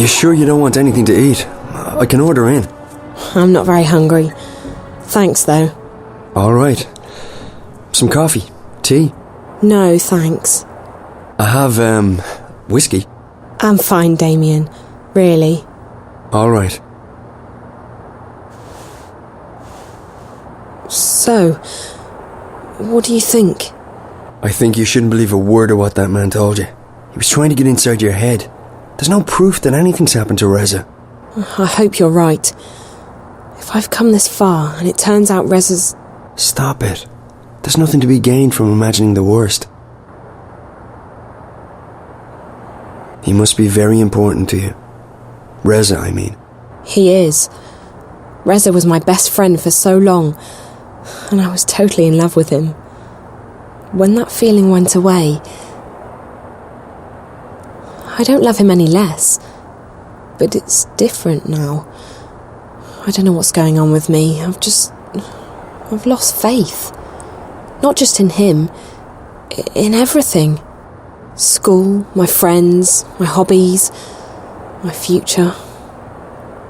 You sure you don't want anything to eat? I can order in. I'm not very hungry. Thanks, though. All right. Some coffee? Tea? No, thanks. I have, whiskey. I'm fine, Damien. Really. All right. So, what do you think? I think you shouldn't believe a word of what that man told you. He was trying to get inside your head. There's no proof that anything's happened to Reza. I hope you're right. If I've come this far and it turns out Reza's... Stop it. There's nothing to be gained from imagining the worst. He must be very important to you. Reza, I mean. He is. Reza was my best friend for so long, and I was totally in love with him. When that feeling went away, I don't love him any less, but it's different now. I don't know what's going on with me. I've lost faith. Not just in him, in everything. School, my friends, my hobbies, my future,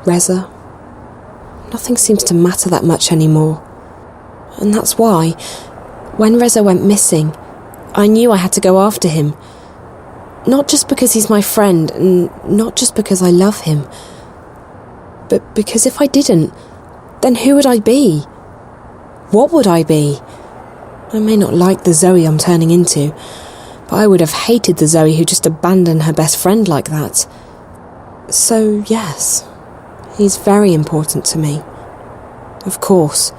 Reza. Nothing seems to matter that much anymore. And that's why, when Reza went missing, I knew I had to go after him. Not just because he's my friend, and not just because I love him, but because if I didn't, then who would I be? What would I be? I may not like the Zoe I'm turning into, but I would have hated the Zoe who just abandoned her best friend like that. So, yes, he's very important to me. Of course.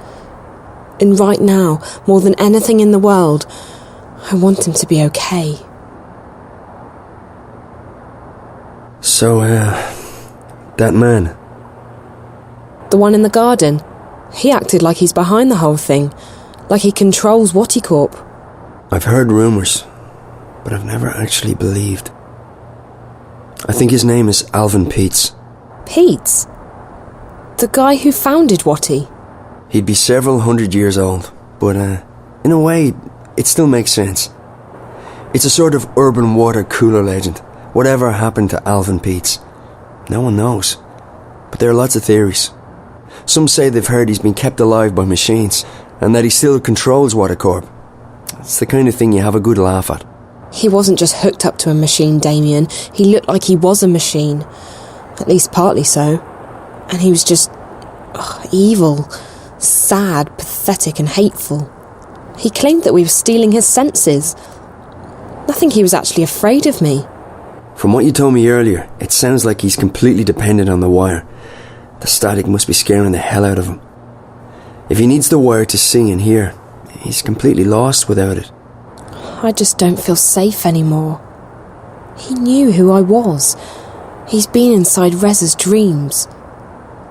And right now, more than anything in the world, I want him to be okay. So, that man. The one in the garden. He acted like he's behind the whole thing. Like he controls Corp. I've heard rumours, but I've never actually believed. I think his name is Alvin Peets. Peets? The guy who founded Watty? He'd be several hundred years old, but in a way, it still makes sense. It's a sort of urban water cooler legend. Whatever happened to Alvin Peets? No one knows. But there are lots of theories. Some say they've heard he's been kept alive by machines, and that he still controls Corp. It's the kind of thing you have a good laugh at. He wasn't just hooked up to a machine, Damien. He looked like he was a machine. At least partly so. And he was just... evil. Sad, pathetic and hateful. He claimed that we were stealing his senses. I think he was actually afraid of me. From what you told me earlier, it sounds like he's completely dependent on the wire. The static must be scaring the hell out of him. If he needs the wire to see and hear, he's completely lost without it. I just don't feel safe anymore. He knew who I was. He's been inside Reza's dreams.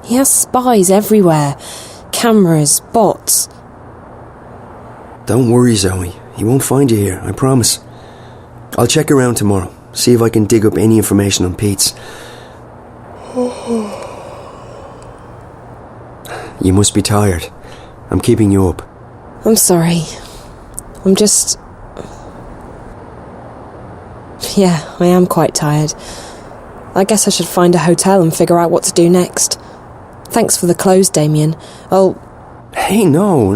He has spies everywhere. Cameras, bots. Don't worry, Zoe. He won't find you here, I promise. I'll check around tomorrow, see if I can dig up any information on Peets. You must be tired. I'm keeping you up. I'm sorry. I'm just... Yeah, I am quite tired. I guess I should find a hotel and figure out what to do next. Thanks for the clothes, Damien. Hey, no,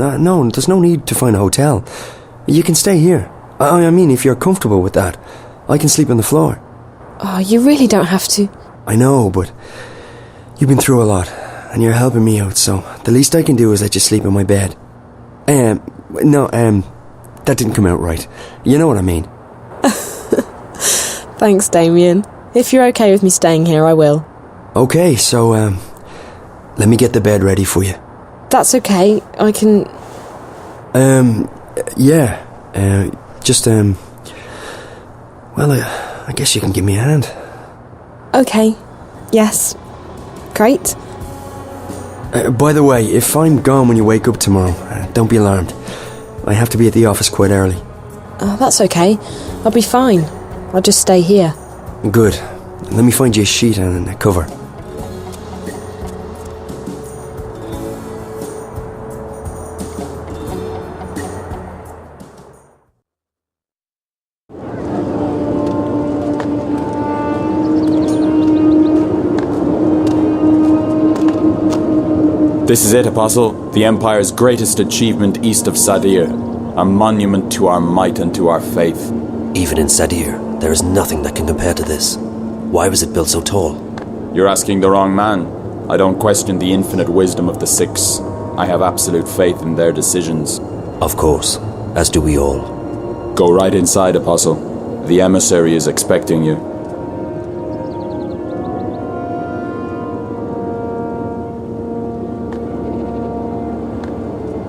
there's no need to find a hotel. You can stay here. I mean, if you're comfortable with that, I can sleep on the floor. Oh, you really don't have to. I know, but you've been through a lot, and you're helping me out, so the least I can do is let you sleep in my bed. That didn't come out right. You know what I mean. Thanks, Damien. If you're okay with me staying here, I will. Okay, so, let me get the bed ready for you. That's okay, I can... I guess you can give me a hand. Okay, yes. Great. By the way, if I'm gone when you wake up tomorrow, don't be alarmed. I have to be at the office quite early. That's okay. I'll be fine. I'll just stay here. Good. Let me find you a sheet and a cover. This is it, Apostle. The Empire's greatest achievement east of Sadir. A monument to our might and to our faith. Even in Sadir, there is nothing that can compare to this. Why was it built so tall? You're asking the wrong man. I don't question the infinite wisdom of the Six. I have absolute faith in their decisions. Of course, as do we all. Go right inside, Apostle. The emissary is expecting you.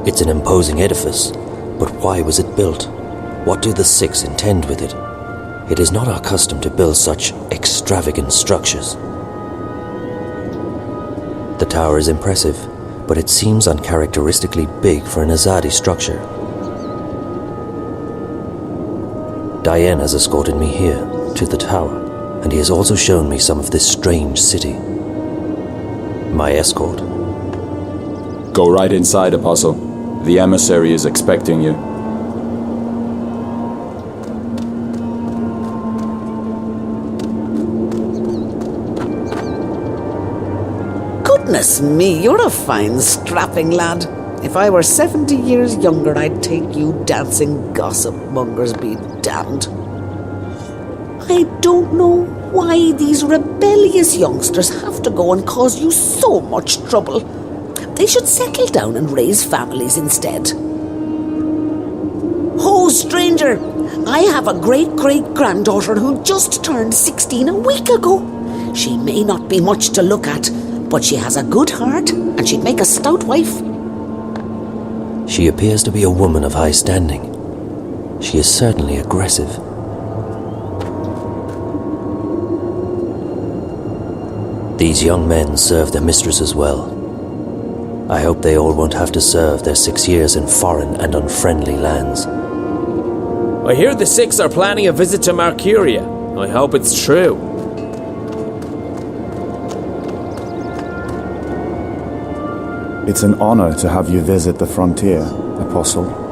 It's an imposing edifice, but why was it built? What do the Six intend with it? It is not our custom to build such extravagant structures. The tower is impressive, but it seems uncharacteristically big for an Azadi structure. Diane has escorted me here, to the tower, and he has also shown me some of this strange city. My escort? Go right inside, Apostle. The emissary is expecting you. Goodness me, you're a fine, strapping lad. If I were 70 years younger, I'd take you dancing, gossip mongers be damned. I don't know why these rebellious youngsters have to go and cause you so much trouble. They should settle down and raise families instead. Oh, stranger, I have a great-great-granddaughter who just turned 16 a week ago. She may not be much to look at, but she has a good heart and she'd make a stout wife. She appears to be a woman of high standing. She is certainly aggressive. These young men serve their mistresses well. I hope they all won't have to serve their 6 years in foreign and unfriendly lands. I hear the Six are planning a visit to Marcuria. I hope it's true. It's an honor to have you visit the frontier, Apostle.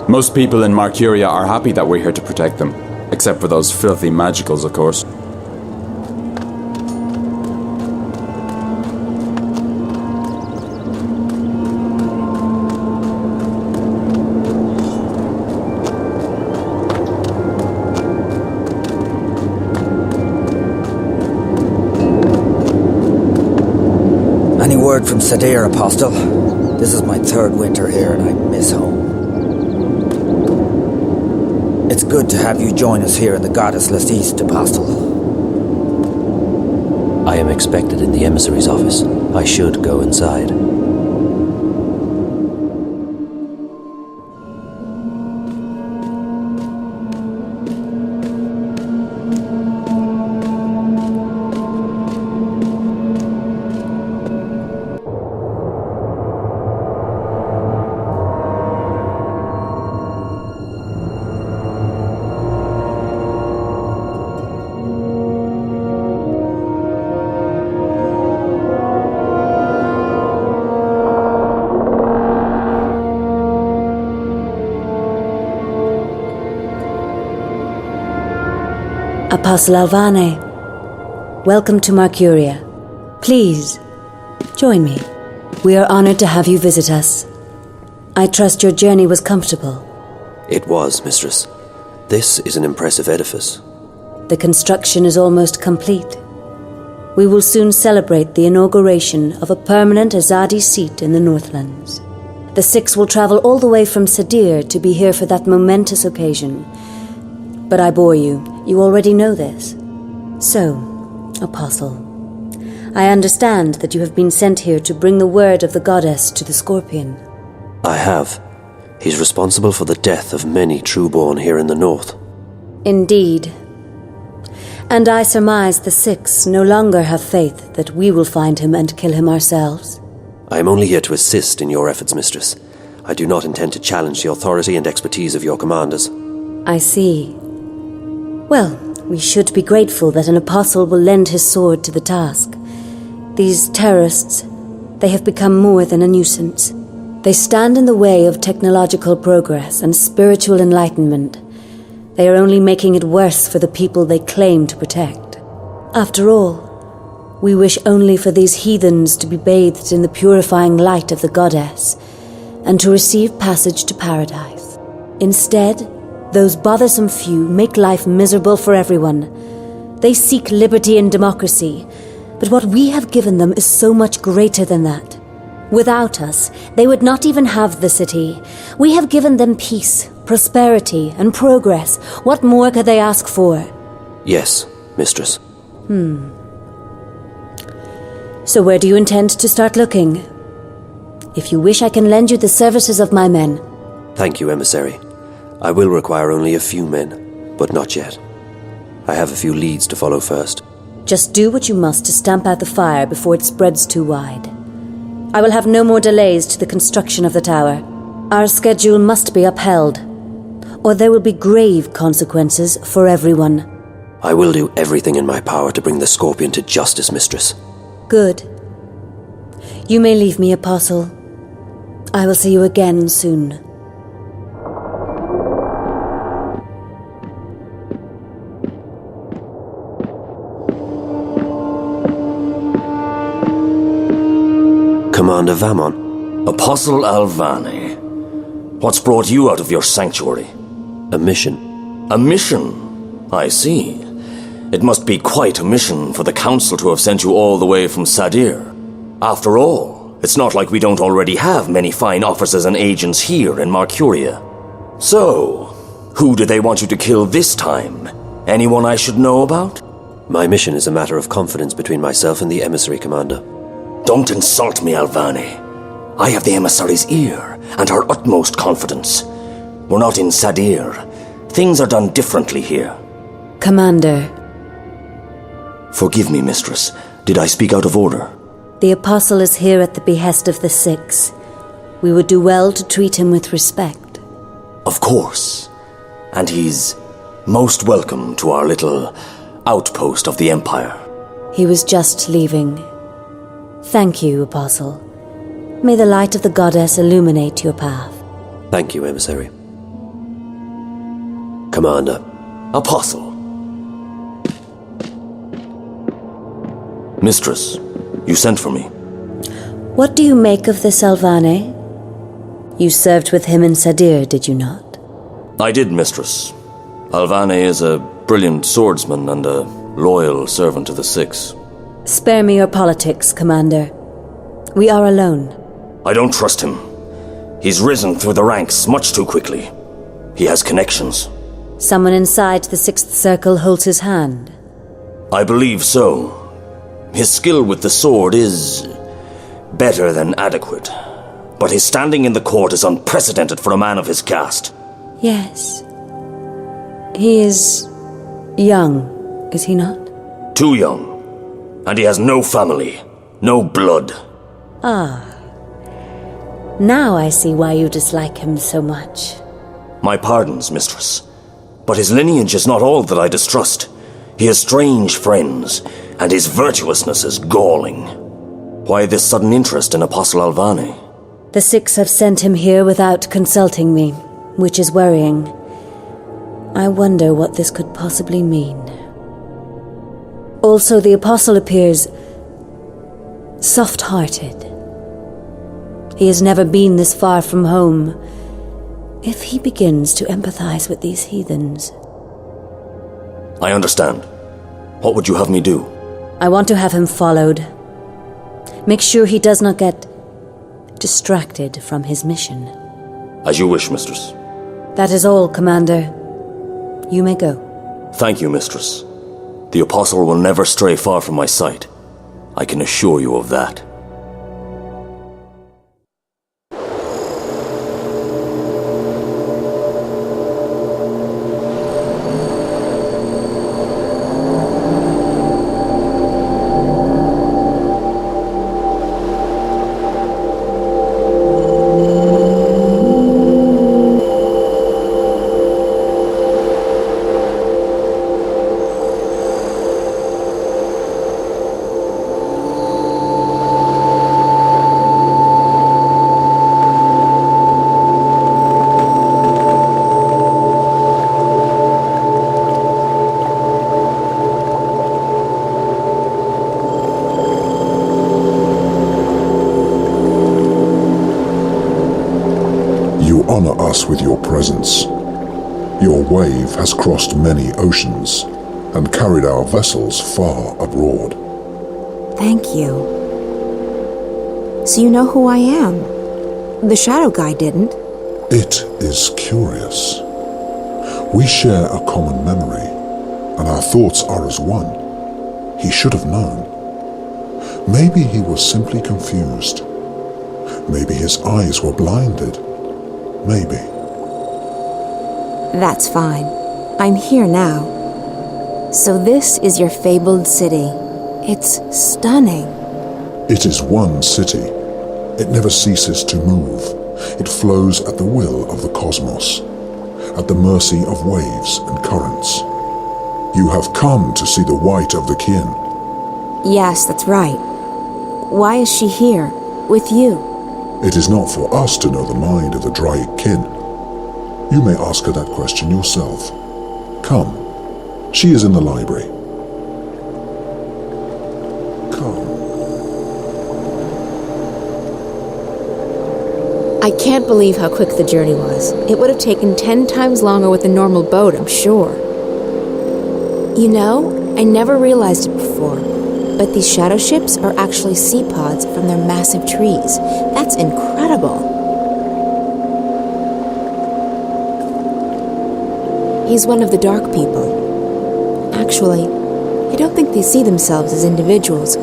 Most people in Marcuria are happy that we're here to protect them. Except for those filthy magicals, of course. Any word from Sadir, Apostle? This is my third winter here and I miss home. It's good to have you join us here in the goddessless East, Apostle. I am expected in the emissary's office. I should go inside. Apostle Alvane, welcome to Marcuria. Please, join me. We are honored to have you visit us. I trust your journey was comfortable. It was, Mistress. This is an impressive edifice. The construction is almost complete. We will soon celebrate the inauguration of a permanent Azadi seat in the Northlands. The Six will travel all the way from Sadir to be here for that momentous occasion. But I bore you. You already know this. So, Apostle, I understand that you have been sent here to bring the word of the goddess to the Scorpion. I have. He's responsible for the death of many trueborn here in the north. Indeed. And I surmise the Six no longer have faith that we will find him and kill him ourselves. I am only here to assist in your efforts, Mistress. I do not intend to challenge the authority and expertise of your commanders. I see. Well, we should be grateful that an apostle will lend his sword to the task. These terrorists, they have become more than a nuisance. They stand in the way of technological progress and spiritual enlightenment. They are only making it worse for the people they claim to protect. After all, we wish only for these heathens to be bathed in the purifying light of the goddess and to receive passage to paradise. Instead, those bothersome few make life miserable for everyone. They seek liberty and democracy, but what we have given them is so much greater than that. Without us, they would not even have the city. We have given them peace, prosperity, and progress. What more could they ask for? Yes, mistress. So where do you intend to start looking? If you wish, I can lend you the services of my men. Thank you, emissary. I will require only a few men, but not yet. I have a few leads to follow first. Just do what you must to stamp out the fire before it spreads too wide. I will have no more delays to the construction of the tower. Our schedule must be upheld, or there will be grave consequences for everyone. I will do everything in my power to bring the Scorpion to justice, mistress. Good. You may leave me, Apostle. I will see you again soon. Commander Vamon. Apostle Alvane, what's brought you out of your sanctuary? A mission. A mission? I see. It must be quite a mission for the Council to have sent you all the way from Sadir. After all, it's not like we don't already have many fine officers and agents here in Marcuria. So, who do they want you to kill this time? Anyone I should know about? My mission is a matter of confidence between myself and the emissary, Commander. Don't insult me, Alvane. I have the emissary's ear and her utmost confidence. We're not in Sadir. Things are done differently here. Commander. Forgive me, mistress. Did I speak out of order? The Apostle is here at the behest of the Six. We would do well to treat him with respect. Of course. And he's most welcome to our little outpost of the Empire. He was just leaving. Thank you, Apostle. May the light of the goddess illuminate your path. Thank you, emissary. Commander. Apostle. Mistress, you sent for me. What do you make of this Alvane? You served with him in Sadir, did you not? I did, mistress. Alvane is a brilliant swordsman and a loyal servant to the Six. Spare me your politics, Commander. We are alone. I don't trust him. He's risen through the ranks much too quickly. He has connections. Someone inside the Sixth Circle holds his hand. I believe so. His skill with the sword is better than adequate. But his standing in the court is unprecedented for a man of his caste. Yes. He is young, is he not? Too young. And he has no family, no blood. Ah. Now I see why you dislike him so much. My pardons, mistress. But his lineage is not all that I distrust. He has strange friends, and his virtuousness is galling. Why this sudden interest in Apostle Alvane? The Six have sent him here without consulting me, which is worrying. I wonder what this could possibly mean. Also, the Apostle appears soft-hearted. He has never been this far from home. If he begins to empathize with these heathens... I understand. What would you have me do? I want to have him followed. Make sure he does not get distracted from his mission. As you wish, mistress. That is all, Commander. You may go. Thank you, mistress. The Apostle will never stray far from my sight. I can assure you of that. us with your presence. Your wave has crossed many oceans and carried our vessels far abroad. Thank you. So you know who I am? The Shadow Guy didn't. It is curious. We share a common memory, and our thoughts are as one. He should have known. Maybe he was simply confused. Maybe his eyes were blinded. Maybe. That's fine. I'm here now. So this is your fabled city. It's stunning. It is one city. It never ceases to move. It flows at the will of the cosmos, at the mercy of waves and currents. You have come to see the white of the kin. Yes, that's right. Why is she here, with you? It is not for us to know the mind of the Draic kin. You may ask her that question yourself. Come. She is in the library. Come. I can't believe how quick the journey was. It would have taken 10 times longer with a normal boat, I'm sure. You know, I never realized it before, but these shadow ships are actually sea pods from their massive trees. That's incredible. He's one of the dark people. Actually, I don't think they see themselves as individuals,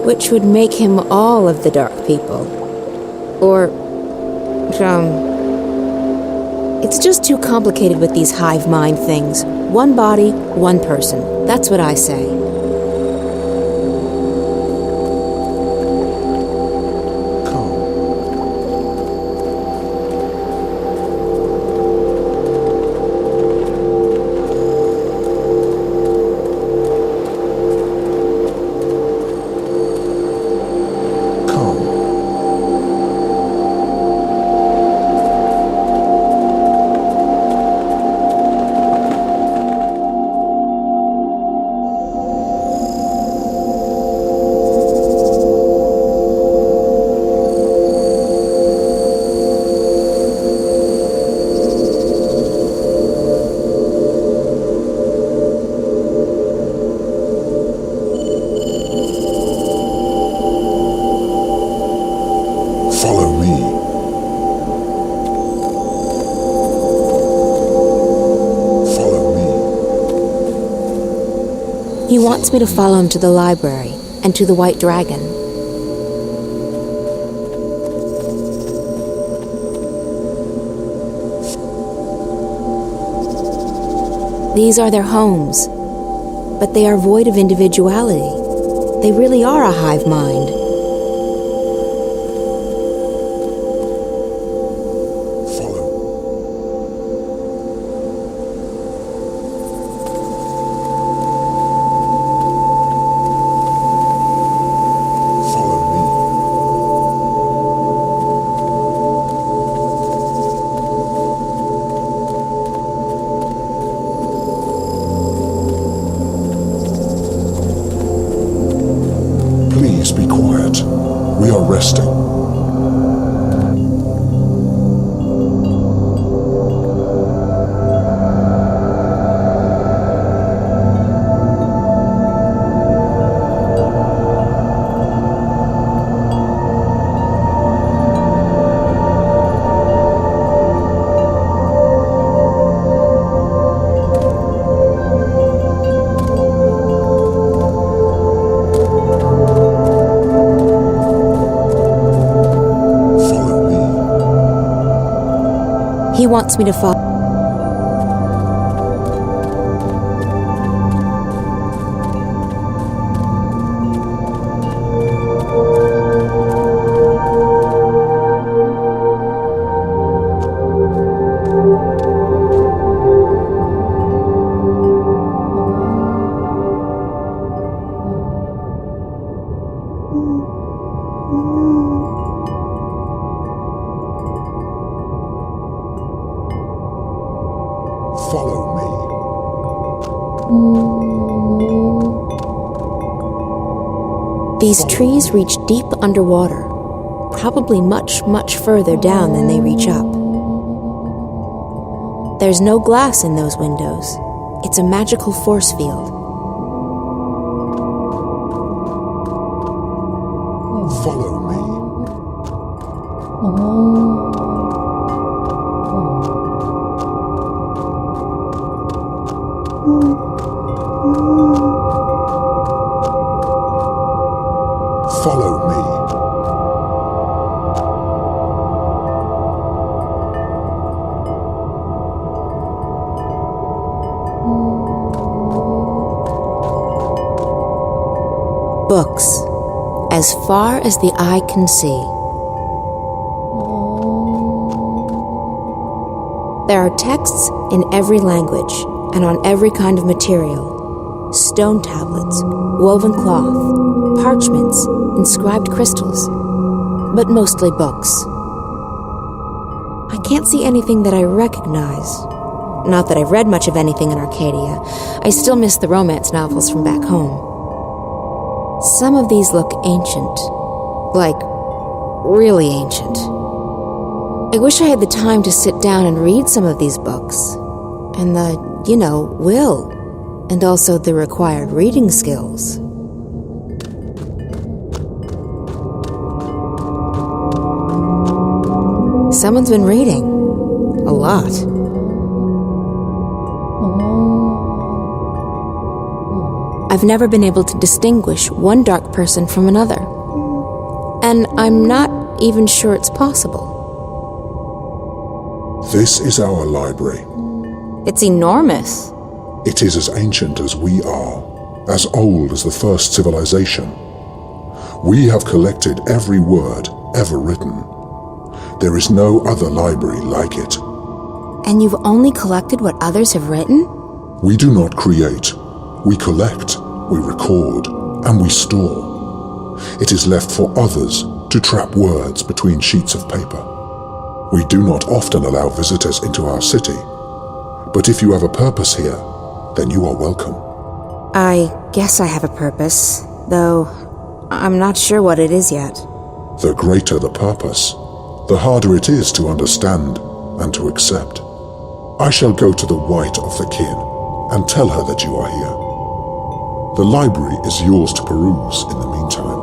which would make him all of the dark people. Or, it's just too complicated with these hive mind things. One body, one person. That's what I say. He wants me to follow him to the library and to the White Dragon. These are their homes, but they are void of individuality. They really are a hive mind. He wants me to follow. These trees reach deep underwater, probably much, much further down than they reach up. There's no glass in those windows. It's a magical force field. Follow me. Follow me. Books, as far as the eye can see. There are texts in every language and on every kind of material. Stone tablets, woven cloth, parchments, inscribed crystals, but mostly books. I can't see anything that I recognize. Not that I've read much of anything in Arcadia. I still miss the romance novels from back home. Some of these look ancient. Like, really ancient. I wish I had the time to sit down and read some of these books. And the, will. And also the required reading skills. Someone's been reading. A lot. I've never been able to distinguish one dark person from another. And I'm not even sure it's possible. This is our library. It's enormous. It is as ancient as we are, as old as the first civilization. We have collected every word ever written. There is no other library like it. And you've only collected what others have written? We do not create. We collect, we record, and we store. It is left for others to trap words between sheets of paper. We do not often allow visitors into our city, but if you have a purpose here, then you are welcome. I guess I have a purpose, though I'm not sure what it is yet. The greater the purpose, the harder it is to understand and to accept. I shall go to the White of the Kin and tell her that you are here. The library is yours to peruse in the meantime.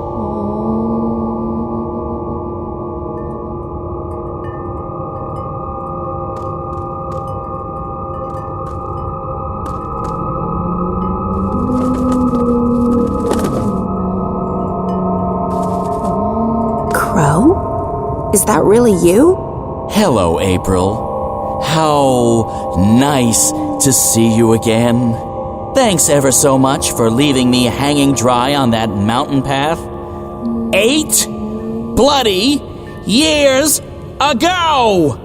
Crow? Is that really you? Hello, April. How nice to see you again. Thanks ever so much for leaving me hanging dry on that mountain path. 8 bloody years ago!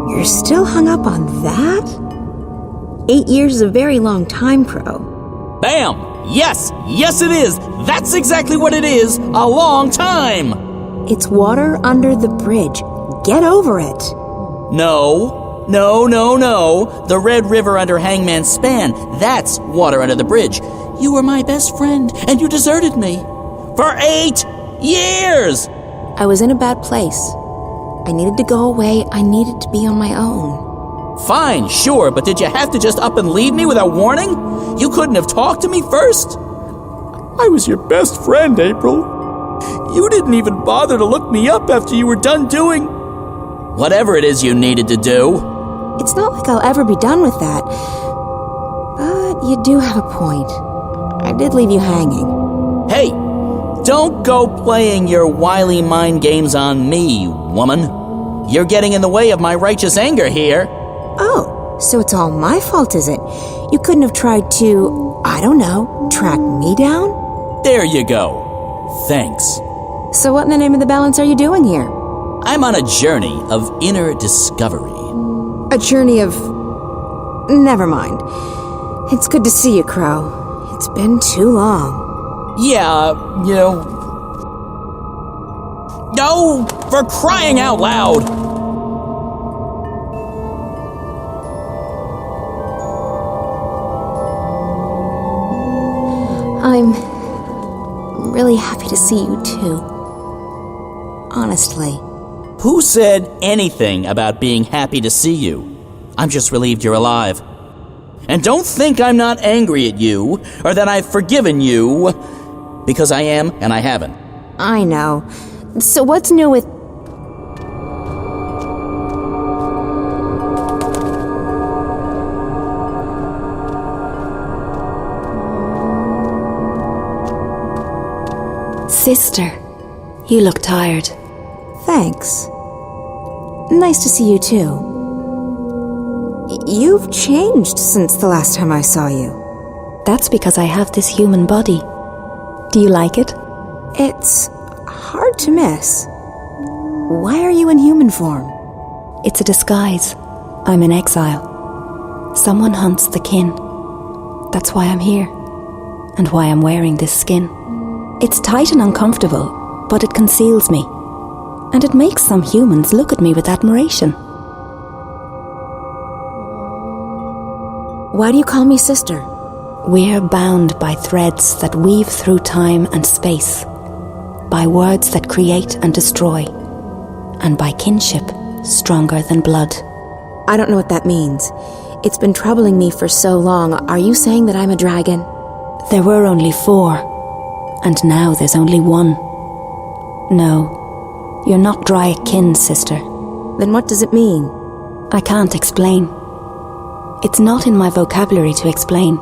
You're still hung up on that? 8 years is a very long time, Crow. Bam! Yes it is! That's exactly what it is! A long time! It's water under the bridge. Get over it. No. The Red River under Hangman's Span. That's water under the bridge. You were my best friend, and you deserted me. For 8 years! I was in a bad place. I needed to go away. I needed to be on my own. Fine, sure, but did you have to just up and leave me without warning? You couldn't have talked to me first? I was your best friend, April. You didn't even bother to look me up after you were done doing whatever it is you needed to do. It's not like I'll ever be done with that. But you do have a point. I did leave you hanging. Hey, don't go playing your wily mind games on me, woman. You're getting in the way of my righteous anger here. Oh, so it's all my fault, is it? You couldn't have tried to, I don't know, track me down? There you go. Thanks. So what in the name of the balance are you doing here? I'm on a journey of inner discovery. A journey of... Never mind. It's good to see you, Crow. It's been too long. Yeah, No! For crying out loud! I'm really happy to see you too. Honestly. Who said anything about being happy to see you? I'm just relieved you're alive. And don't think I'm not angry at you, or that I've forgiven you, because I am and I haven't. I know. So what's new with... Sister, you look tired. Thanks. Nice to see you too. You've changed since the last time I saw you. That's because I have this human body. Do you like it? It's hard to miss. Why are you in human form? It's a disguise. I'm in exile. Someone hunts the kin. That's why I'm here. And why I'm wearing this skin. It's tight and uncomfortable, but it conceals me. And it makes some humans look at me with admiration. Why do you call me sister? We're bound by threads that weave through time and space, by words that create and destroy, and by kinship stronger than blood. I don't know what that means. It's been troubling me for so long. Are you saying that I'm a dragon? There were only 4, and now there's only 1. No, you're not dry kin, sister. Then what does it mean? I can't explain. It's not in my vocabulary to explain.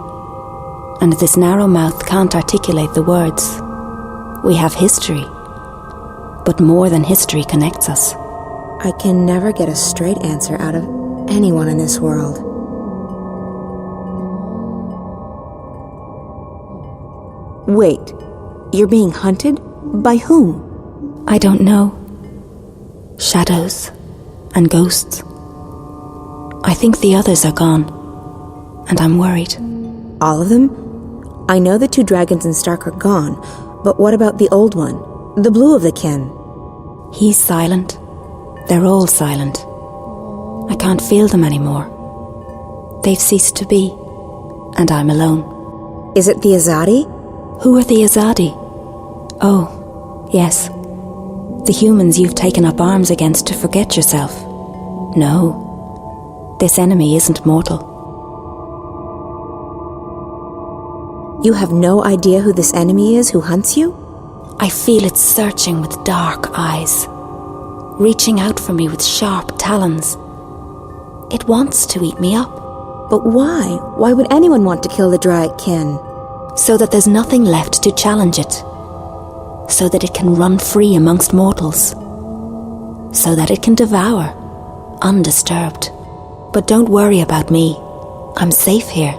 And this narrow mouth can't articulate the words. We have history. But more than history connects us. I can never get a straight answer out of anyone in this world. Wait, you're being hunted? By whom? I don't know. Shadows and ghosts. I think the others are gone, and I'm worried. All of them? I know the 2 dragons in Stark are gone, but what about the old one? The blue of the kin? He's silent. They're all silent. I can't feel them anymore. They've ceased to be, and I'm alone. Is it the Azadi? Who are the Azadi? Oh, yes. The humans you've taken up arms against to forget yourself. No. This enemy isn't mortal. You have no idea who this enemy is who hunts you? I feel it searching with dark eyes, reaching out for me with sharp talons. It wants to eat me up. But why? Why would anyone want to kill the Dryad kin? So that there's nothing left to challenge it. So that it can run free amongst mortals. So that it can devour, undisturbed. But don't worry about me. I'm safe here.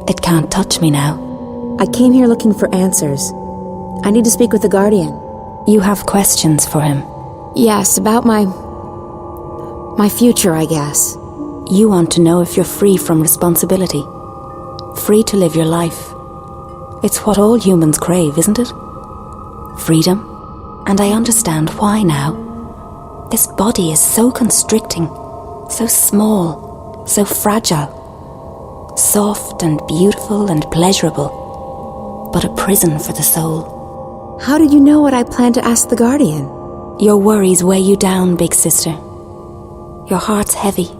It can't touch me now. I came here looking for answers. I need to speak with the Guardian. You have questions for him? Yes, about my future, I guess. You want to know if you're free from responsibility. Free to live your life. It's what all humans crave, isn't it? Freedom. And I understand why now. This body is so constricting. So small, so fragile, soft and beautiful and pleasurable, but a prison for the soul. How did you know what I planned to ask the Guardian? Your worries weigh you down, big sister. Your heart's heavy,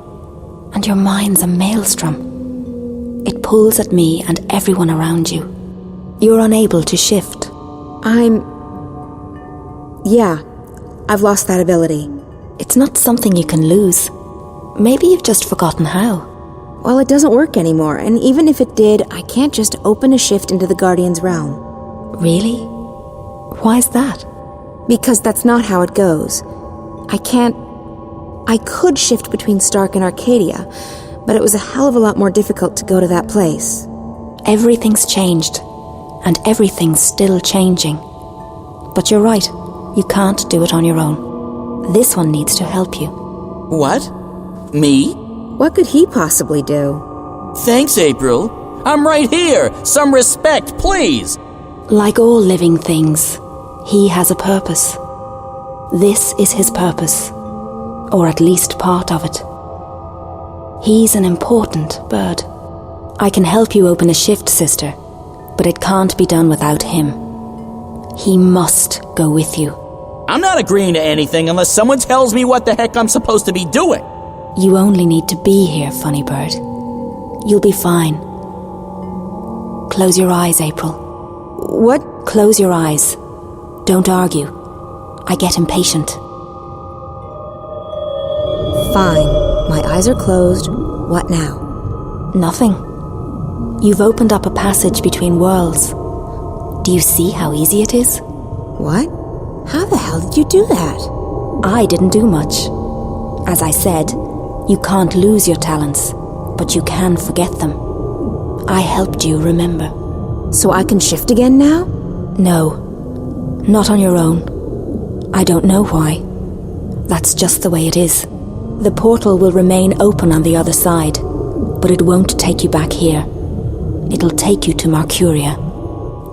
and your mind's a maelstrom. It pulls at me and everyone around you. You're unable to shift. Yeah, I've lost that ability. It's not something you can lose. Maybe you've just forgotten how. Well, it doesn't work anymore, and even if it did, I can't just open a shift into the Guardian's realm. Really? Why's that? Because that's not how it goes. I could shift between Stark and Arcadia, but it was a hell of a lot more difficult to go to that place. Everything's changed, and everything's still changing. But you're right, you can't do it on your own. This one needs to help you. What? Me? What could he possibly do? Thanks, April. I'm right here. Some respect, please. Like all living things, he has a purpose. This is his purpose, or at least part of it. He's an important bird. I can help you open a shift, sister, but it can't be done without him. He must go with you. I'm not agreeing to anything unless someone tells me what the heck I'm supposed to be doing. You only need to be here, funny bird. You'll be fine. Close your eyes, April. What? Close your eyes. Don't argue. I get impatient. Fine. My eyes are closed. What now? Nothing. You've opened up a passage between worlds. Do you see how easy it is? What? How the hell did you do that? I didn't do much. As I said, you can't lose your talents, but you can forget them. I helped you remember. So I can shift again now? No. Not on your own. I don't know why. That's just the way it is. The portal will remain open on the other side, but it won't take you back here. It'll take you to Marcuria.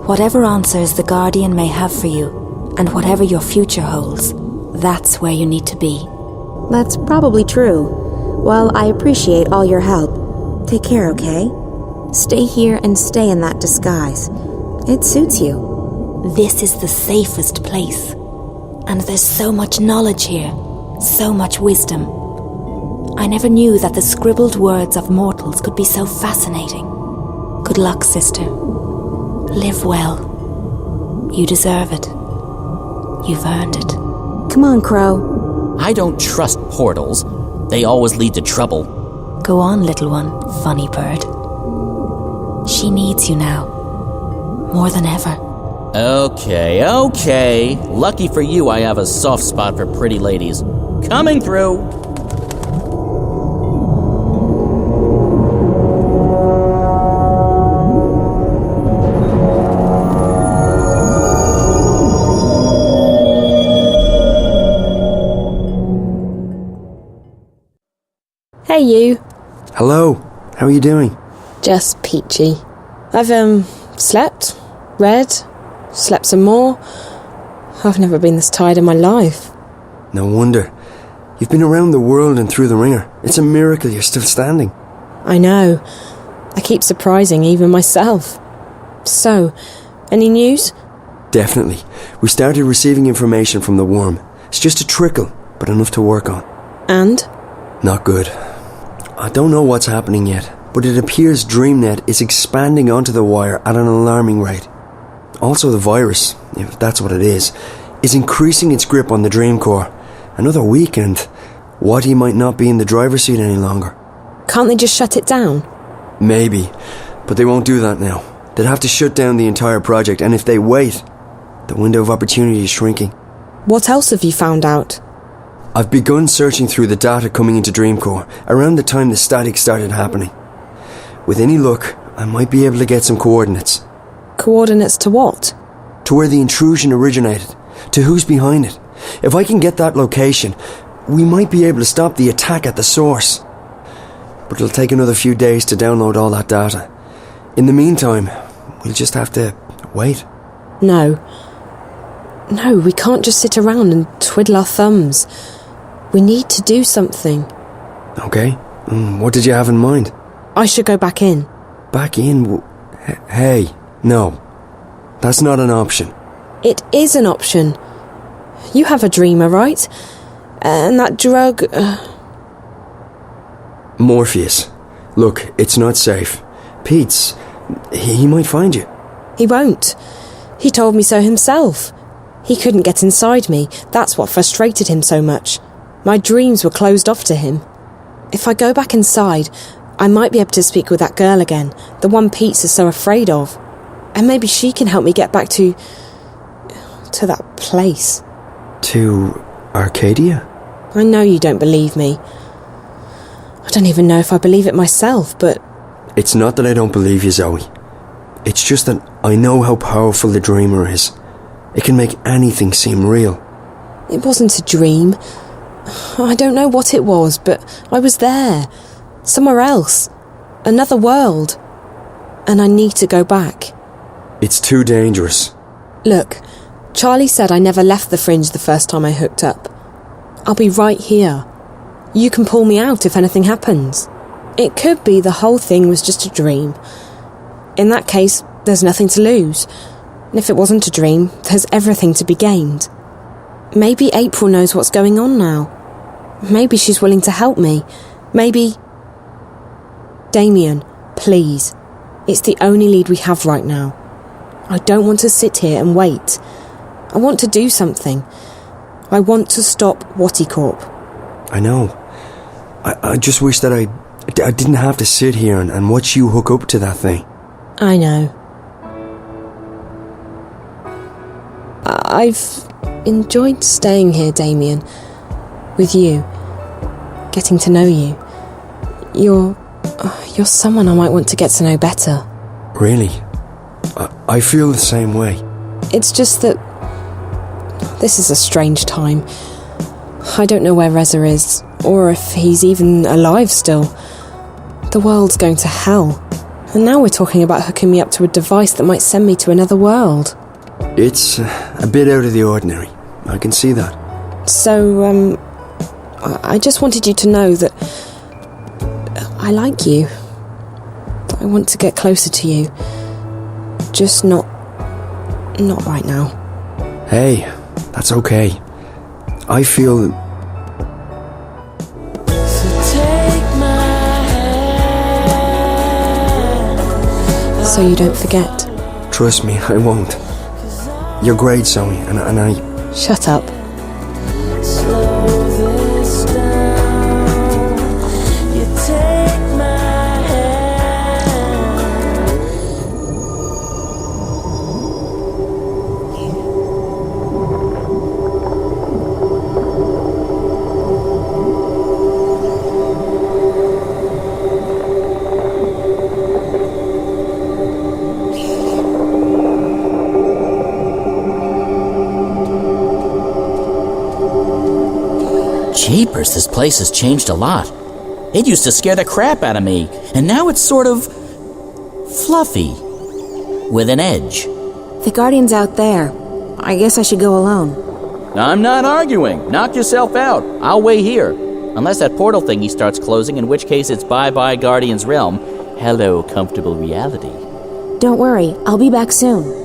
Whatever answers the Guardian may have for you, and whatever your future holds, that's where you need to be. That's probably true. Well, I appreciate all your help. Take care, okay? Stay here and stay in that disguise. It suits you. This is the safest place. And there's so much knowledge here, so much wisdom. I never knew that the scribbled words of mortals could be so fascinating. Good luck, sister. Live well. You deserve it. You've earned it. Come on, Crow. I don't trust portals. They always lead to trouble. Go on, little one, funny bird. She needs you now. More than ever. Okay. Lucky for you, I have a soft spot for pretty ladies. Coming through. Hey, you. Hello. How are you doing? Just peachy. I've, slept, read, slept some more. I've never been this tired in my life. No wonder. You've been around the world and through the ringer. It's a miracle you're still standing. I know. I keep surprising even myself. So, any news? Definitely. We started receiving information from the worm. It's just a trickle, but enough to work on. And? Not good. I don't know what's happening yet, but it appears DreamNet is expanding onto the wire at an alarming rate. Also the virus, if that's what it is increasing its grip on the Dream Core. Another week and Whitey might not be in the driver's seat any longer. Can't they just shut it down? Maybe, but they won't do that now. They'd have to shut down the entire project, and if they wait, the window of opportunity is shrinking. What else have you found out? I've begun searching through the data coming into Dreamcore around the time the static started happening. With any luck, I might be able to get some coordinates. Coordinates to what? To where the intrusion originated, to who's behind it. If I can get that location, we might be able to stop the attack at the source. But it'll take another few days to download all that data. In the meantime, we'll just have to wait. No, we can't just sit around and twiddle our thumbs. We need to do something. Okay, what did you have in mind? I should go back in. Back in? Hey, no. That's not an option. It is an option. You have a dreamer, right? And that drug... Morpheus. Look, it's not safe. Pete's... he might find you. He won't. He told me so himself. He couldn't get inside me. That's what frustrated him so much. My dreams were closed off to him. If I go back inside, I might be able to speak with that girl again, the one Pete's is so afraid of. And maybe she can help me get back to that place. To Arcadia? I know you don't believe me. I don't even know if I believe it myself, but... It's not that I don't believe you, Zoe. It's just that I know how powerful the dreamer is. It can make anything seem real. It wasn't a dream. I don't know what it was, but I was there. Somewhere else. Another world. And I need to go back. It's too dangerous. Look, Charlie said I never left the fringe the first time I hooked up. I'll be right here. You can pull me out if anything happens. It could be the whole thing was just a dream. In that case, there's nothing to lose. And if it wasn't a dream, there's everything to be gained. Maybe April knows what's going on now. Maybe she's willing to help me. Maybe... Damien, please. It's the only lead we have right now. I don't want to sit here and wait. I want to do something. I want to stop Watticorp. I know. I just wish that I didn't have to sit here and watch you hook up to that thing. I know. I've enjoyed staying here, Damien. With you. Getting to know you. You're someone I might want to get to know better. Really? I feel the same way. It's just that this is a strange time. I don't know where Reza is, or if he's even alive still. The world's going to hell. And now we're talking about hooking me up to a device that might send me to another world. It's a bit out of the ordinary. I can see that. So, I just wanted you to know that I like you. I want to get closer to you. Just not right now. Hey, that's okay. I feel... So you don't forget. Trust me, I won't. You're great, Zoe, and I... Shut up. Jeepers, this place has changed a lot. It used to scare the crap out of me, and now it's sort of... fluffy. With an edge. The Guardian's out there. I guess I should go alone. I'm not arguing. Knock yourself out. I'll wait here. Unless that portal thingy starts closing, in which case it's bye-bye Guardian's realm. Hello, comfortable reality. Don't worry, I'll be back soon.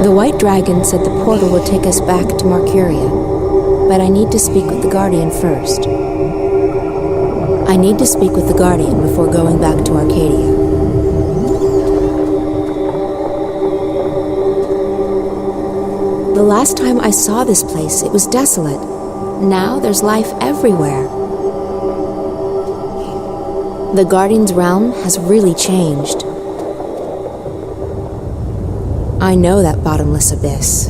The White Dragon said the portal would take us back to Marcuria, but I need to speak with the Guardian first. I need to speak with the Guardian before going back to Arcadia. The last time I saw this place, it was desolate. Now there's life everywhere. The Guardian's realm has really changed. I know that bottomless abyss.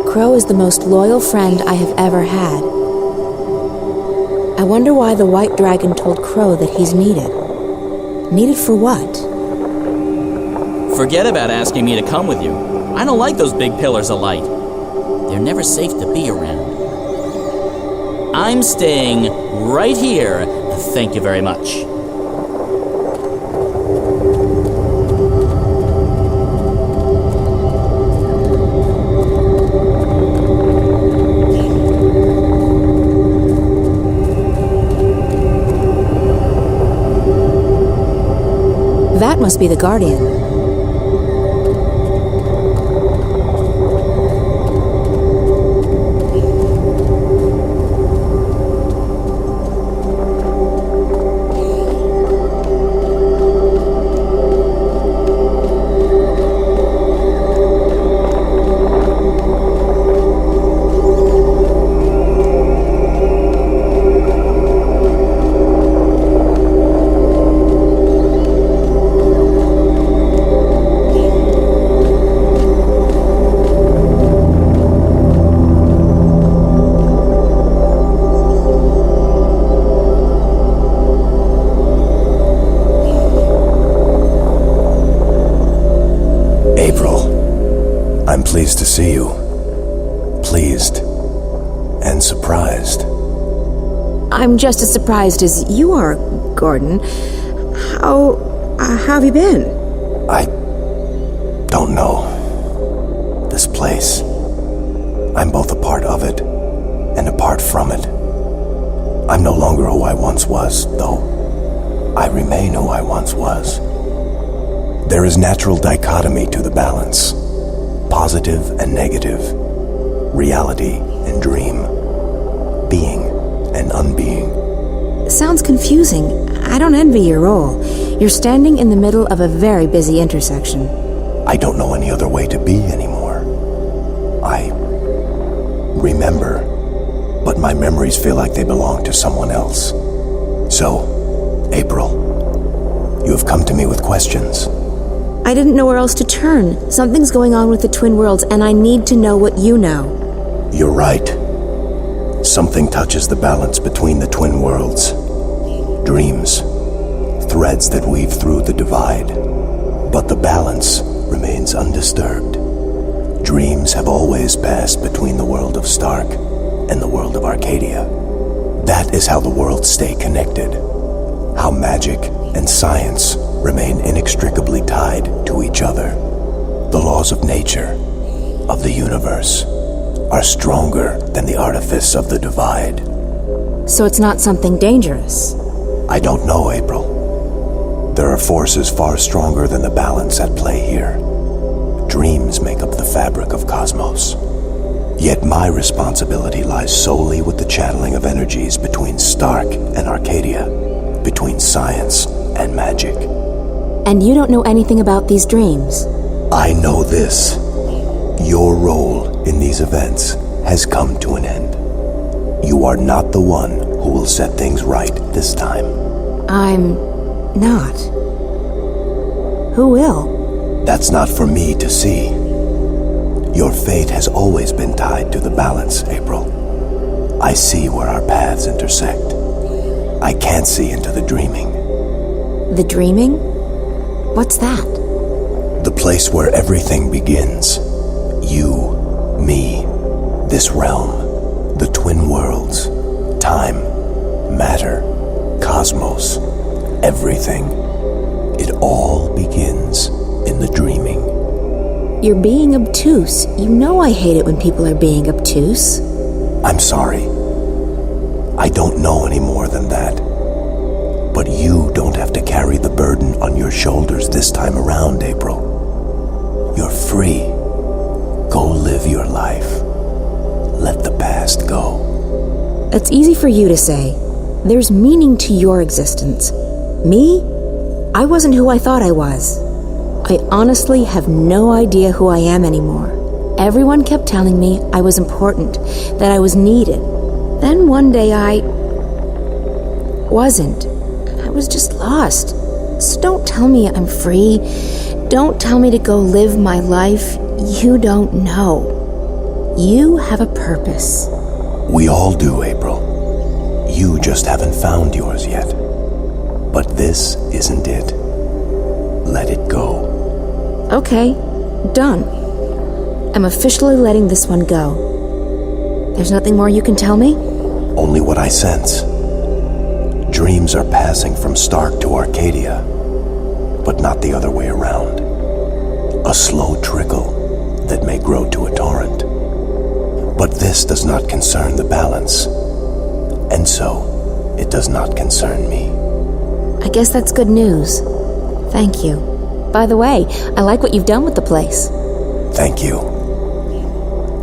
Crow is the most loyal friend I have ever had. I wonder why the White Dragon told Crow that he's needed. Needed for what? Forget about asking me to come with you. I don't like those big pillars of light. They're never safe to be around. I'm staying right here. Thank you very much. That must be the Guardian. I'm pleased to see you. Pleased and surprised. I'm just as surprised as you are, Gordon. How have you been? I don't know. this place. I'm both a part of it and apart from it. I'm no longer who I once was, though I remain who I once was. There is natural dichotomy to the balance, positive and negative, reality and dream, being and unbeing. Sounds confusing. I don't envy your role. You're standing in the middle of a very busy intersection. I don't know any other way to be anymore. I remember, but my memories feel like they belong to someone else. So, April, you have come to me with questions. I didn't know where else to turn. Something's going on with the Twin Worlds, and I need to know what you know. You're right. Something touches the balance between the Twin Worlds. Dreams, threads that weave through the divide. But the balance remains undisturbed. Dreams have always passed between the world of Stark and the world of Arcadia. That is how the worlds stay connected. How magic and science remain inextricably tied to each other. The laws of nature, of the universe, are stronger than the artifice of the divide. So it's not something dangerous? I don't know, April. There are forces far stronger than the balance at play here. Dreams make up the fabric of cosmos. Yet my responsibility lies solely with the channeling of energies between Stark and Arcadia, between science and magic. And you don't know anything about these dreams? I know this. Your role in these events has come to an end. You are not the one who will set things right this time. I'm not. Who will? That's not for me to see. Your fate has always been tied to the balance, April. I see where our paths intersect. I can't see into the dreaming. The dreaming? What's that? The place where everything begins. You, me, this realm, the Twin Worlds, time, matter, cosmos, everything. It all begins in the dreaming. You're being obtuse. You know I hate it when people are being obtuse. I'm sorry. I don't know any more than that. But you don't have to carry the burden on your shoulders this time around, April. You're free. Go live your life. Let the past go. It's easy for you to say. There's meaning to your existence. Me? I wasn't who I thought I was. I honestly have no idea who I am anymore. Everyone kept telling me I was important, that I was needed. Then one day I wasn't. I was just lost. So don't tell me I'm free. Don't tell me to go live my life. You don't know. You have a purpose. We all do, April. You just haven't found yours yet. But this isn't it. Let it go. Okay, done. I'm officially letting this one go. There's nothing more you can tell me? Only what I sense. Dreams are passing from Stark to Arcadia, but not the other way around. A slow trickle that may grow to a torrent. But this does not concern the balance, and so it does not concern me. I guess that's good news. Thank you. By the way, I like what you've done with the place. Thank you.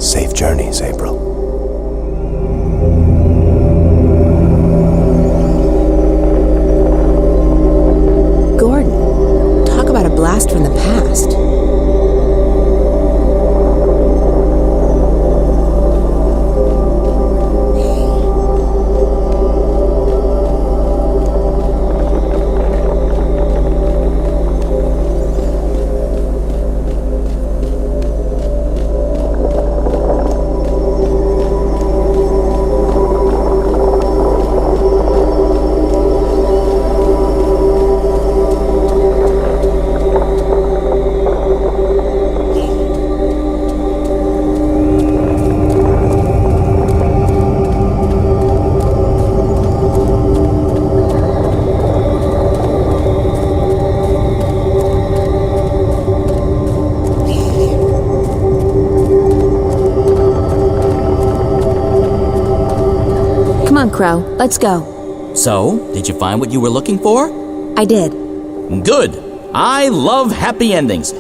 Safe journeys, April. Gordon, talk about a blast from the past. Crow. Let's go. So, did you find what you were looking for? I did. Good. I love happy endings.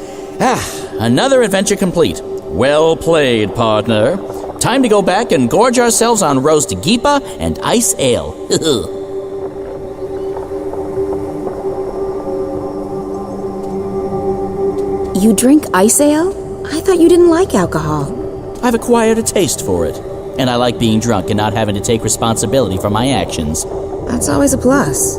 Another adventure complete. Well played, partner. Time to go back and gorge ourselves on roast geepa and ice ale. You drink ice ale? I thought you didn't like alcohol. I've acquired a taste for it, and I like being drunk and not having to take responsibility for my actions. That's always a plus.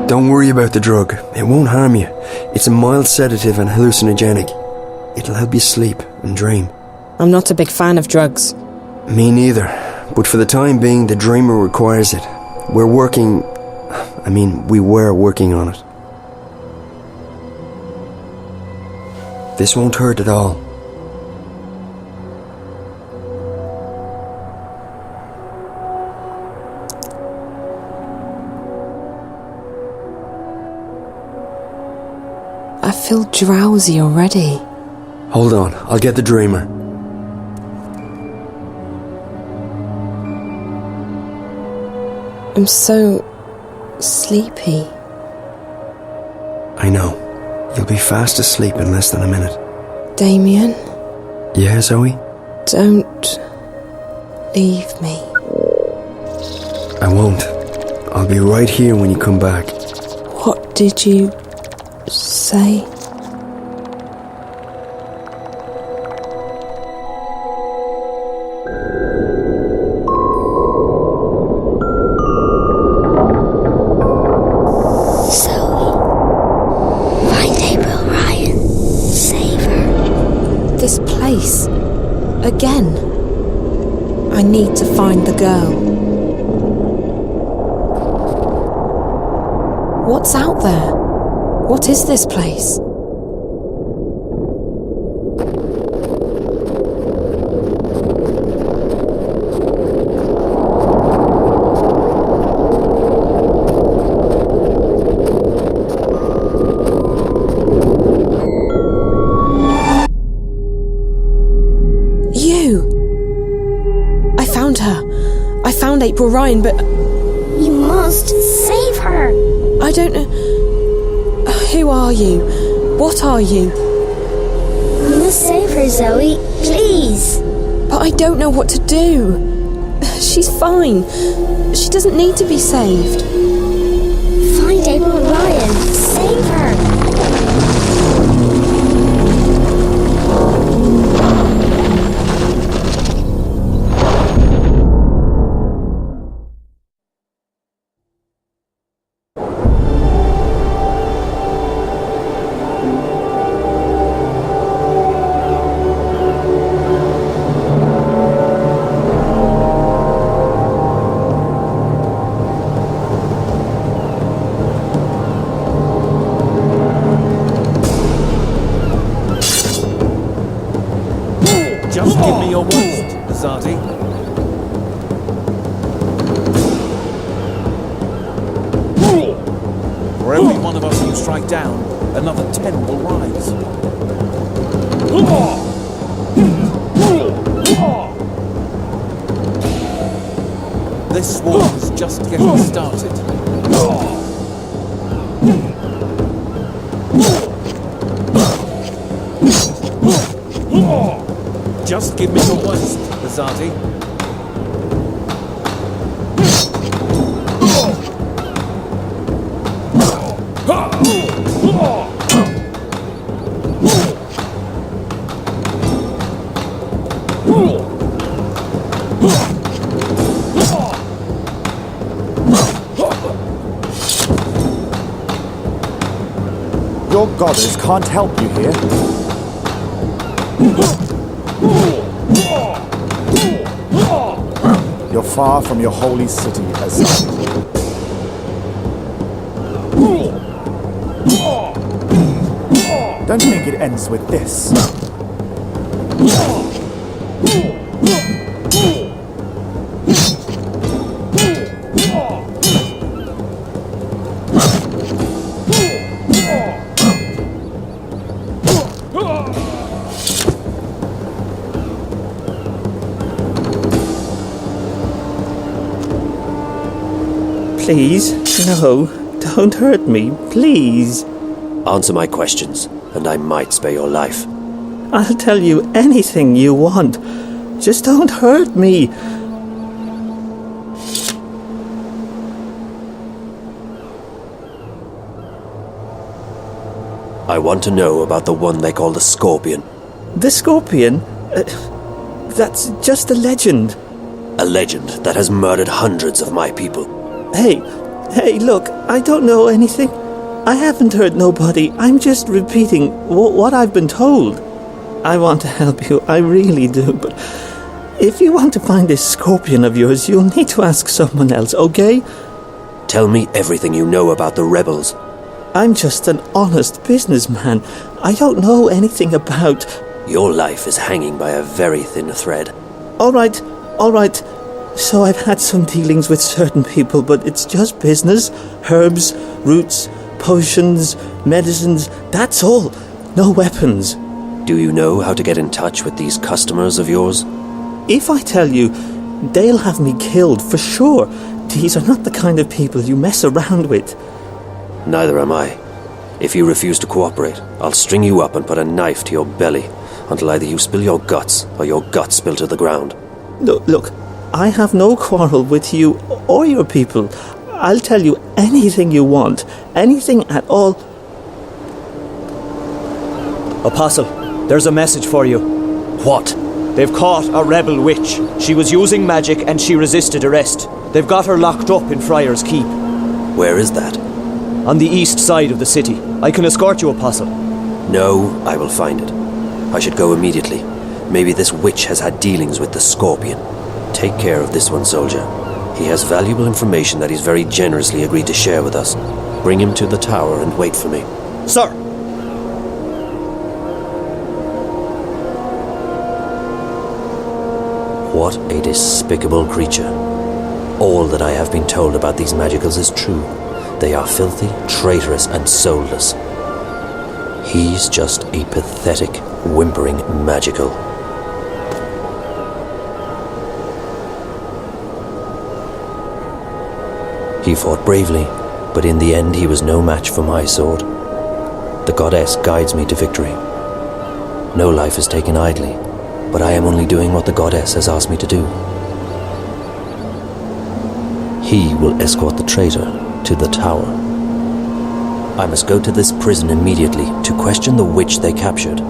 Don't worry about the drug. It won't harm you. It's a mild sedative and hallucinogenic. It'll help you sleep and dream. I'm not a big fan of drugs. Me neither. But for the time being, the dreamer requires it. We were working on it. This won't hurt at all. I feel drowsy already. Hold on, I'll get the dreamer. I'm so sleepy. I know. You'll be fast asleep in less than a minute. Damien? Yeah, Zoe? Don't leave me. I won't. I'll be right here when you come back. What did you say? Again. I need to find the girl. What's out there? What is this place? I found April Ryan, but... You must save her. I don't know... Who are you? What are you? You must save her, Zoe. Please. But I don't know what to do. She's fine. She doesn't need to be saved. Find April Ryan. Save her. Just give me your worst, Azadi. For every one of us you strike down, another 10 will rise. This war is just getting started. Just give me your worst, Azadi. Your goddess can't help you here. You're far from your holy city, Azadi. Don't think it ends with this. Please, no, don't hurt me, please. Answer my questions, and I might spare your life. I'll tell you anything you want. Just don't hurt me. I want to know about the one they call the Scorpion. The Scorpion? That's just a legend. A legend that has murdered hundreds of my people. Hey, look, I don't know anything. I haven't hurt nobody. I'm just repeating what I've been told. I want to help you, I really do, but if you want to find this Scorpion of yours, you'll need to ask someone else, okay? Tell me everything you know about the rebels. I'm just an honest businessman. I don't know anything about... Your life is hanging by a very thin thread. All right. So I've had some dealings with certain people, but it's just business. Herbs, roots, potions, medicines, that's all. No weapons. Do you know how to get in touch with these customers of yours? If I tell you, they'll have me killed for sure. These are not the kind of people you mess around with. Neither am I. If you refuse to cooperate, I'll string you up and put a knife to your belly until either you spill your guts or your guts spill to the ground. Look, I have no quarrel with you or your people. I'll tell you anything you want, anything at all. Apostle, there's a message for you. What? They've caught a rebel witch. She was using magic and she resisted arrest. They've got her locked up in Friar's Keep. Where is that? On the east side of the city. I can escort you, Apostle. No, I will find it. I should go immediately. Maybe this witch has had dealings with the Scorpion. Take care of this one, soldier. He has valuable information that he's very generously agreed to share with us. Bring him to the tower and wait for me. Sir! What a despicable creature. All that I have been told about these magicals is true. They are filthy, traitorous, and soulless. He's just a pathetic, whimpering magical. He fought bravely, but in the end he was no match for my sword. The goddess guides me to victory. No life is taken idly, but I am only doing what the goddess has asked me to do. He will escort the traitor to the tower. I must go to this prison immediately to question the witch they captured.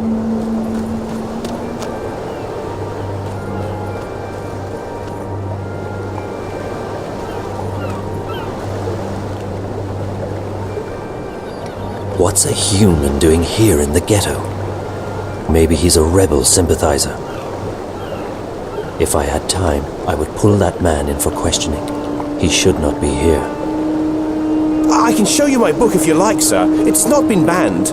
What's a human doing here in the ghetto? Maybe he's a rebel sympathizer. If I had time, I would pull that man in for questioning. He should not be here. I can show you my book if you like, sir. It's not been banned.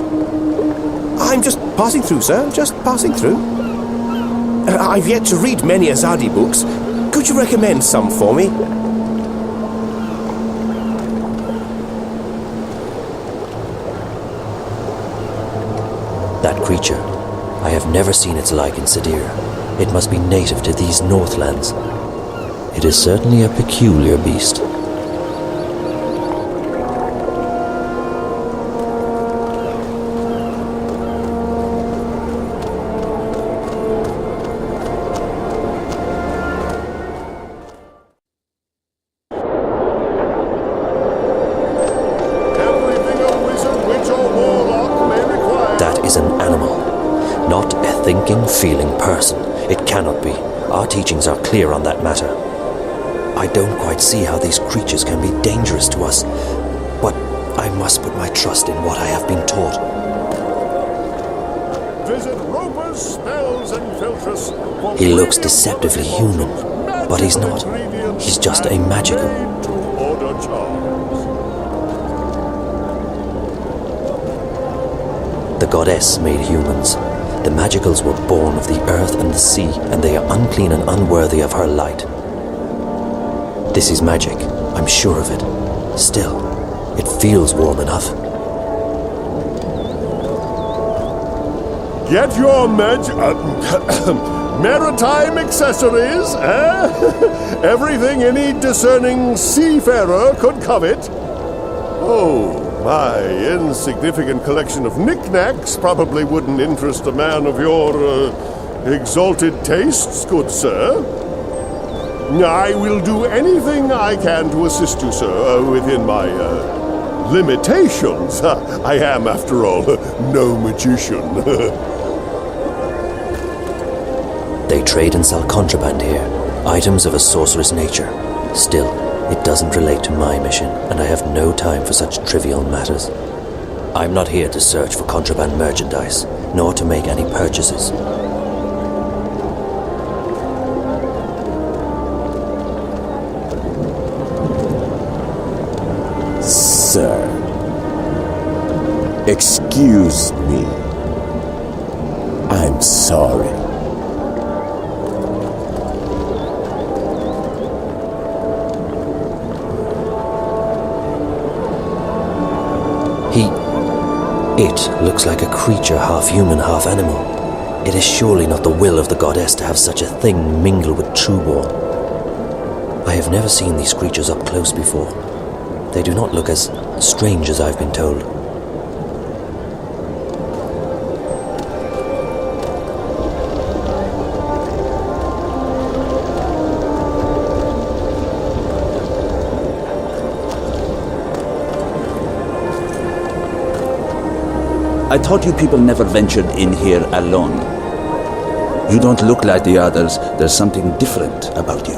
I'm just passing through, sir. Just passing through. I've yet to read many Azadi books. Could you recommend some for me? That creature. I have never seen its like in Sadir. It must be native to these Northlands. It is certainly a peculiar beast. That is an animal, not a thinking, feeling person. It cannot be. Our teachings are clear on that matter. I don't quite see how these creatures can be dangerous to us, but I must put my trust in what I have been taught. He looks deceptively human, but he's not. He's just a magical. The goddess made humans. The magicals were born of the earth and the sea, and they are unclean and unworthy of her light. This is magic, I'm sure of it. Still, it feels warm enough. Get your maritime accessories, eh? Everything any discerning seafarer could covet. Oh, my insignificant collection of knickknacks probably wouldn't interest a man of your exalted tastes, good sir. I will do anything I can to assist you, sir, within my limitations. I am, after all, no magician. They trade and sell contraband here, items of a sorcerous nature. Still, it doesn't relate to my mission, and I have no time for such trivial matters. I'm not here to search for contraband merchandise, nor to make any purchases. Sir, excuse me. I'm sorry. It looks like a creature half human, half animal. It is surely not the will of the goddess to have such a thing mingle with trueborn. I have never seen these creatures up close before. They do not look as strange as I've been told. I thought you people never ventured in here alone. You don't look like the others. There's something different about you.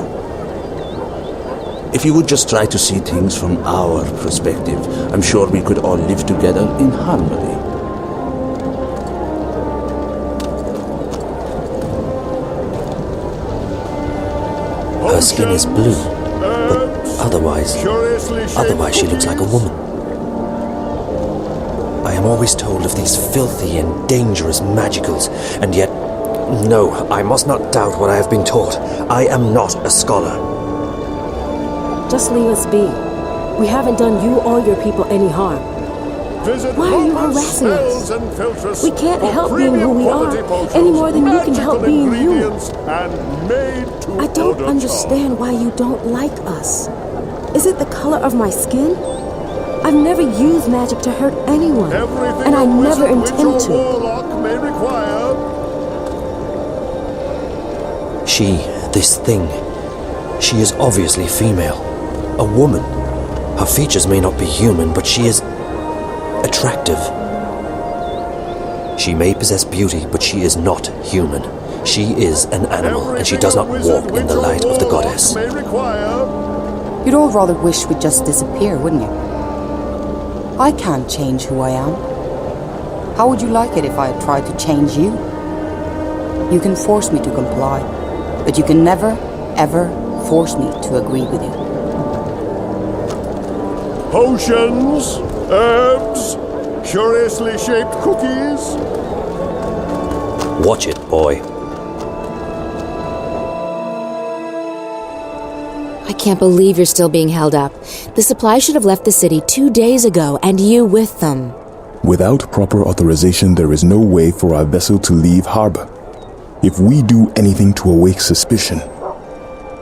If you would just try to see things from our perspective, I'm sure we could all live together in harmony. Her skin is blue, but otherwise she looks like a woman. I am always told of these filthy and dangerous magicals, and yet, no, I must not doubt what I have been taught. I am not a scholar. Just leave us be. We haven't done you or your people any harm. Why are you harassing us? We can't help being who we are any more than you can help being you. I don't understand why you don't like us. Is it the color of my skin? I've never used magic to hurt anyone, and I never intend to. This thing, she is obviously female. A woman. Her features may not be human, but she is attractive. She may possess beauty, but she is not human. She is an animal, and she does not walk in the light of the goddess. You'd all rather wish we'd just disappear, wouldn't you? I can't change who I am. How would you like it if I had tried to change you? You can force me to comply, but you can never, ever force me to agree with you. Potions, herbs, curiously shaped cookies. Watch it, boy. I can't believe you're still being held up. The supply should have left the city 2 days ago, and you with them. Without proper authorization, there is no way for our vessel to leave harbor. If we do anything to awake suspicion...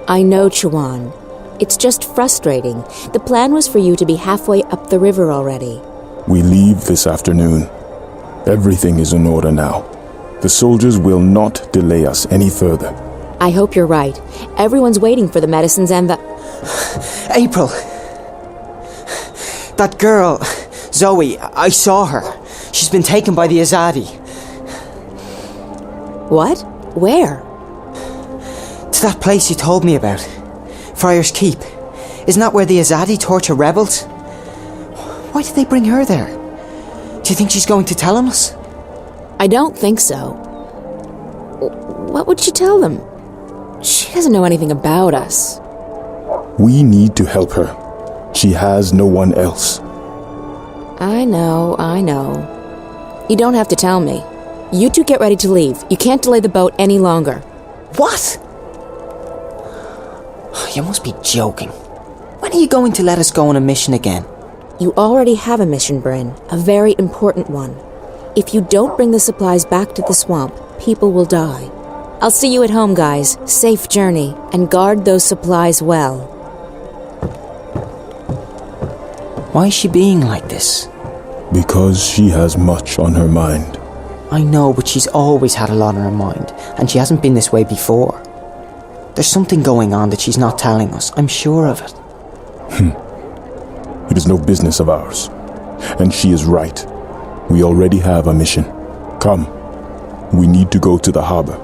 I know, Chuan. It's just frustrating. The plan was for you to be halfway up the river already. We leave this afternoon. Everything is in order now. The soldiers will not delay us any further. I hope you're right. Everyone's waiting for the medicines and the... April! That girl, Zoe, I saw her. She's been taken by the Azadi. What? Where? To that place you told me about. Friar's Keep. Isn't that where the Azadi torture rebels? Why did they bring her there? Do you think she's going to tell on us? I don't think so. What would she tell them? She doesn't know anything about us. We need to help her. She has no one else. I know. You don't have to tell me. You two get ready to leave. You can't delay the boat any longer. What? You must be joking. When are you going to let us go on a mission again? You already have a mission, Bryn. A very important one. If you don't bring the supplies back to the swamp, people will die. I'll see you at home, guys. Safe journey, and guard those supplies well. Why is she being like this? Because she has much on her mind. I know, but she's always had a lot on her mind, and she hasn't been this way before. There's something going on that she's not telling us. I'm sure of it. It is no business of ours. And she is right. We already have a mission. Come. We need to go to the harbor.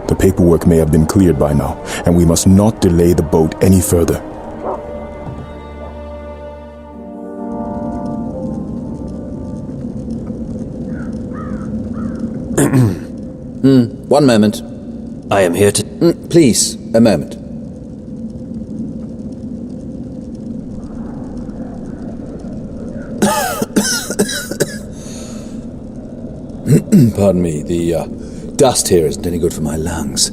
The paperwork may have been cleared by now, and we must not delay the boat any further. One moment. I am here to... Please, a moment. Pardon me, the dust here isn't any good for my lungs.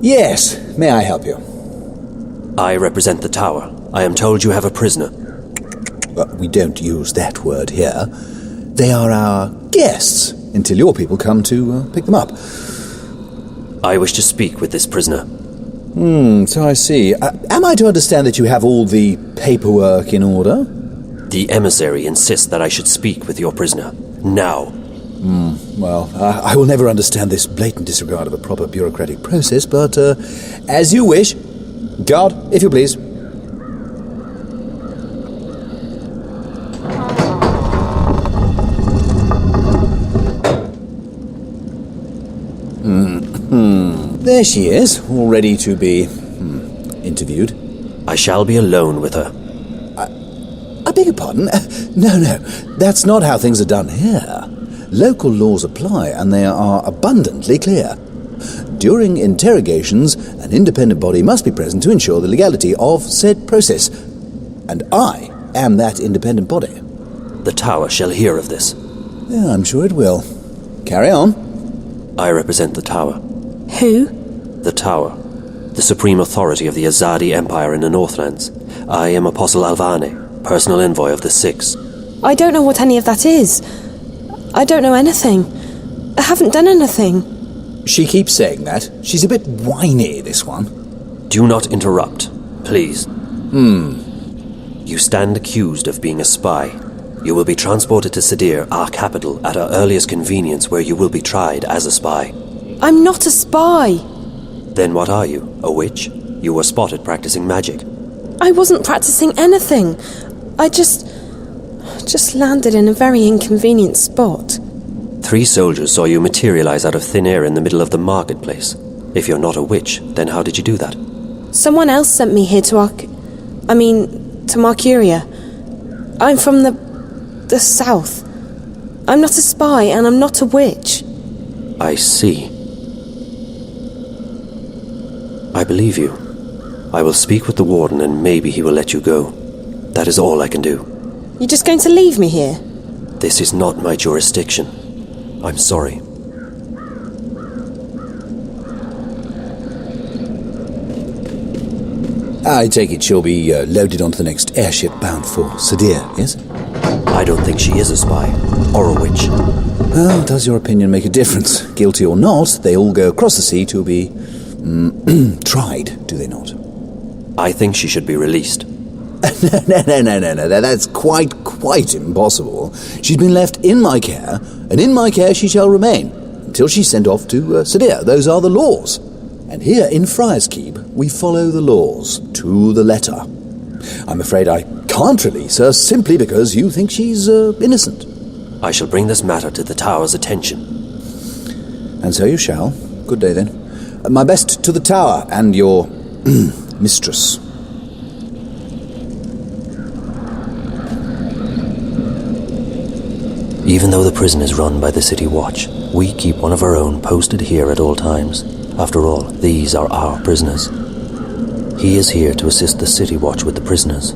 Yes, may I help you? I represent the tower. I am told you have a prisoner. We don't use that word here. They are our guests, until your people come to pick them up. I wish to speak with this prisoner. So I see. Am I to understand that you have all the paperwork in order? The emissary insists that I should speak with your prisoner. Now. Well, I will never understand this blatant disregard of a proper bureaucratic process, but as you wish. Guard, if you please. There she is, all ready to be interviewed. I shall be alone with her. I beg your pardon? No, that's not how things are done here. Local laws apply, and they are abundantly clear. During interrogations, an independent body must be present to ensure the legality of said process. And I am that independent body. The tower shall hear of this. Yeah, I'm sure it will. Carry on. I represent the tower. Who? The tower. The supreme authority of the Azadi Empire in the Northlands. I am Apostle Alvane, personal envoy of the Six. I don't know what any of that is. I don't know anything. I haven't done anything. She keeps saying that. She's a bit whiny, this one. Do not interrupt, please. You stand accused of being a spy. You will be transported to Sadir, our capital, at our earliest convenience, where you will be tried as a spy. I'm not a spy. Then what are you? A witch? You were spotted practicing magic. I wasn't practicing anything. I just landed in a very inconvenient spot. 3 soldiers saw you materialize out of thin air in the middle of the marketplace. If you're not a witch, then how did you do that? Someone else sent me here to Marcuria. I'm from the south. I'm not a spy, and I'm not a witch. I see. I believe you. I will speak with the warden, and maybe he will let you go. That is all I can do. You're just going to leave me here? This is not my jurisdiction. I'm sorry. I take it she'll be loaded onto the next airship bound for Sadir, yes? I don't think she is a spy, or a witch. Well, does your opinion make a difference? Guilty or not, they all go across the sea to be tried, do they not? I think she should be released. No, that's quite impossible. She's been left in my care, and in my care she shall remain, until she's sent off to Sadir. Those are the laws. And here in Friar's Keep, we follow the laws to the letter. I'm afraid I can't release her simply because you think she's innocent. I shall bring this matter to the tower's attention. And so you shall. Good day, then. My best to the tower and your mistress. Even though the prison is run by the City Watch, we keep one of our own posted here at all times. After all, these are our prisoners. He is here to assist the City Watch with the prisoners.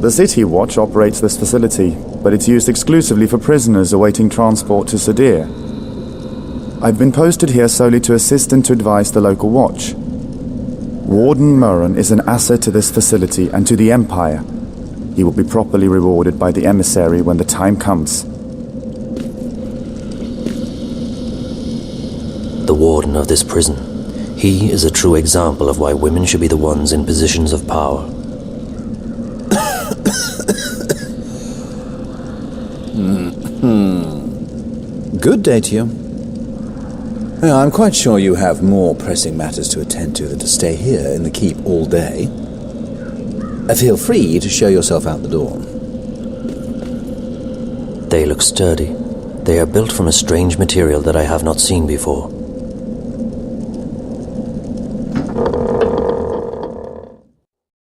The City Watch operates this facility, but it's used exclusively for prisoners awaiting transport to Sadir. I've been posted here solely to assist and to advise the local watch. Warden Murren is an asset to this facility and to the Empire. He will be properly rewarded by the emissary when the time comes. The warden of this prison. He is a true example of why women should be the ones in positions of power. Good day to you. I'm quite sure you have more pressing matters to attend to than to stay here in the keep all day. Feel free to show yourself out the door. They look sturdy. They are built from a strange material that I have not seen before.